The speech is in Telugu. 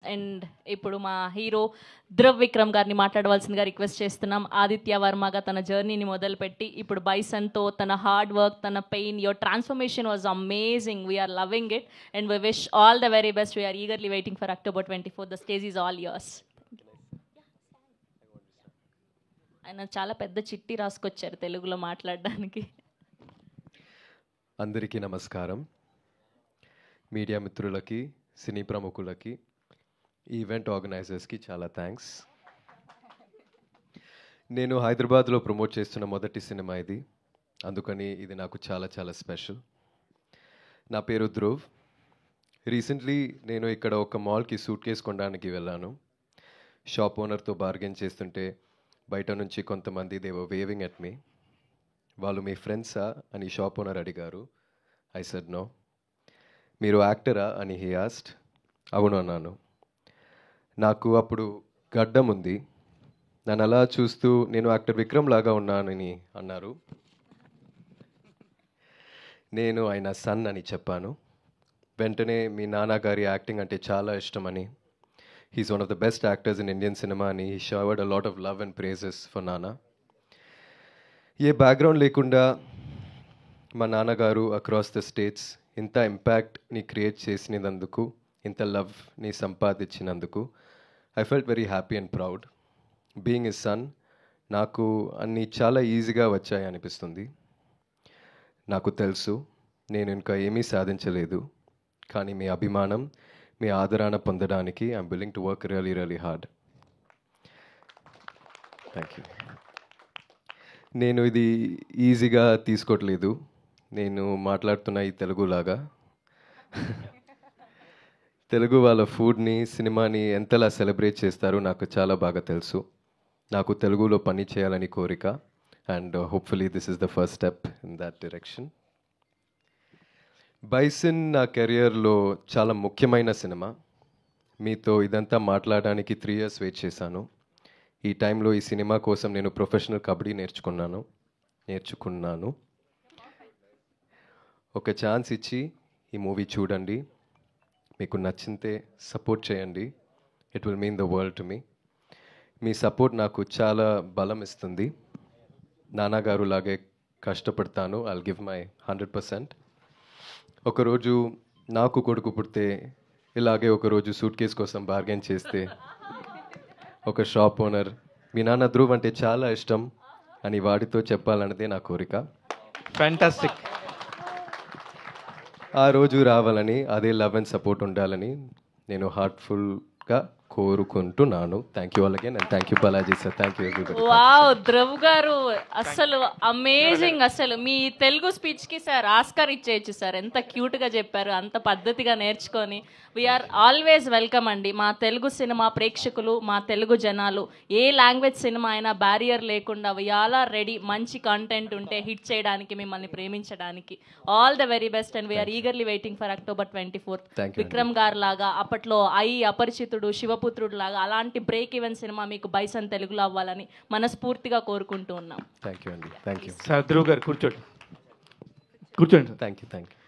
అండ్ ఇప్పుడు మా హీరో ధ్రువ్ విక్రమ్ గారిని మాట్లాడవలసిందిగా రిక్వెస్ట్ చేస్తున్నాం. ఆదిత్య వర్మగా తన జర్నీని మొదలుపెట్టి ఇప్పుడు బైసన్తో తన హార్డ్ వర్క్, తన pain, your transformation was amazing. We are loving it and we wish all the very best. We are eagerly waiting for October 24. The stage is all yours. ఆయన చాలా పెద్ద చిట్టి రాసుకొచ్చారు తెలుగులో మాట్లాడడానికి. అందరికీ నమస్కారం. మీడియా మిత్రులకి, సినీ ప్రముఖులకి, ఈవెంట్ ఆర్గనైజర్స్కి చాలా థ్యాంక్స్. నేను హైదరాబాద్లో ప్రమోట్ చేస్తున్న మొదటి సినిమా ఇది, అందుకని ఇది నాకు చాలా చాలా స్పెషల్. నా పేరు ధ్రువ్. రీసెంట్లీ నేను ఇక్కడ ఒక మాల్కి సూట్ కేస్ కొనడానికి వెళ్ళాను. షాప్ ఓనర్తో బార్గెన్ చేస్తుంటే బయట నుంచి కొంతమంది they were waving at me. వాళ్ళు మీ ఫ్రెండ్సా అని షాప్ ఓనర్ అడిగారు. I said no. మీరు యాక్టరా అని హీ ఆస్క్డ్. అవును అన్నాను. నాకు అప్పుడు గడ్డం ఉంది. నన్ను అలా చూస్తూ నేను యాక్టర్ విక్రమ్ లాగా ఉన్నానని అన్నారు. నేను ఆయన సన్ అని చెప్పాను. వెంటనే మీ నాన్నగారి యాక్టింగ్ అంటే చాలా ఇష్టమని, he's one of the best actors in Indian cinema అని he showered a lot of love and praises for నాన్న. ఏ బ్యాక్గ్రౌండ్ లేకుండా మా నాన్నగారు అక్రాస్ ద స్టేట్స్ ఇంత ఇంపాక్ట్ని క్రియేట్ చేసినందుకు, ఇంత లవ్ని సంపాదించినందుకు I felt very happy and proud. Being a son నాకు అన్నీ చాలా ఈజీగా వచ్చాయి అనిపిస్తుంది. నాకు తెలుసు నేను ఇంకా ఏమీ సాధించలేదు, కానీ మీ అభిమానం, మీ ఆదరణ పొందడానికి I'm willing to work really really hard. Thank you. నేను ఇది ఈజీగా తీసుకోవట్లేదు. నేను మాట్లాడుతున్న ఈ తెలుగులాగా. తెలుగు వాళ్ళ ఫుడ్ని, సినిమాని ఎంతలా సెలబ్రేట్ చేస్తారో నాకు చాలా బాగా తెలుసు. నాకు తెలుగులో పని చేయాలని కోరిక, and hopefully this is the first step in that direction. Bison నా కెరియర్లో చాలా ముఖ్యమైన సినిమా. మీతో ఇదంతా మాట్లాడడానికి 3 years వెయిట్ చేశాను. ఈ టైంలో ఈ సినిమా కోసం నేను ప్రొఫెషనల్ కబడ్డీ నేర్చుకున్నాను. ఒక ఛాన్స్ ఇచ్చి ఈ మూవీ చూడండి. మీకు నచ్చితే సపోర్ట్ చేయండి. It will mean the world to me. Me support నాకు చాలా బలం ఇస్తుంది. నాన్నగారు లాగే కష్టపడతాను. I'll give my 100%. ఒకరోజు నాకు కొడుకు పుడితే ఇలాగే ఒకరోజు సూట్ కేస్ కోసం బార్గెన్ చేస్తే ఒక షాప్ ఓనర్ మీ నాన్న ధ్రువ్ అంటే చాలా ఇష్టం అని వాడితో చెప్పాలన్నదే నా కోరిక. ఫ్యాంటాస్టిక్. ఆ రోజు రావాలని, అదే లవ్ అండ్ సపోర్ట్ ఉండాలని నేను హార్ట్ఫుల్గా కోరుకుంటున్నాను. Thank you all again and thank you Balaji sir. Thank you everybody. Wow Dhruv గారు అసలు అమేజింగ్. అసలు మీ తెలుగు స్పీచ్కి సార్ ఆస్కార్ ఇచ్చేయచ్చు సార్. ఎంత క్యూట్గా చెప్పారు, అంత పద్ధతిగా నేర్చుకొని. వీఆర్ ఆల్వేస్ వెల్కమ్ అండి. మా తెలుగు సినిమా ప్రేక్షకులు, మా తెలుగు జనాలు ఏ లాంగ్వేజ్ సినిమా అయినా బ్యారియర్ లేకుండా వీఆర్ ఆర్ రెడీ. మంచి కంటెంట్ ఉంటే హిట్ చేయడానికి, మిమ్మల్ని ప్రేమించడానికి. All the very best and we are eagerly waiting for October 24. Vikram గారు లాగా, అప్పట్లో అపరిచితుడు, శివపుత్రుడు లాగా అలాంటి బ్రేక్ ఈవెన్ సినిమా మీకు బైసన్ తెలుగులో అవ్వాలని మనస్ఫూర్తిగా కోరుకుంటూ ఉన్నాం. థ్యాంక్ యూ అండి. థ్యాంక్ యూ సార్ ధ్రువ్ గారు కూర్చోండి. Thank you.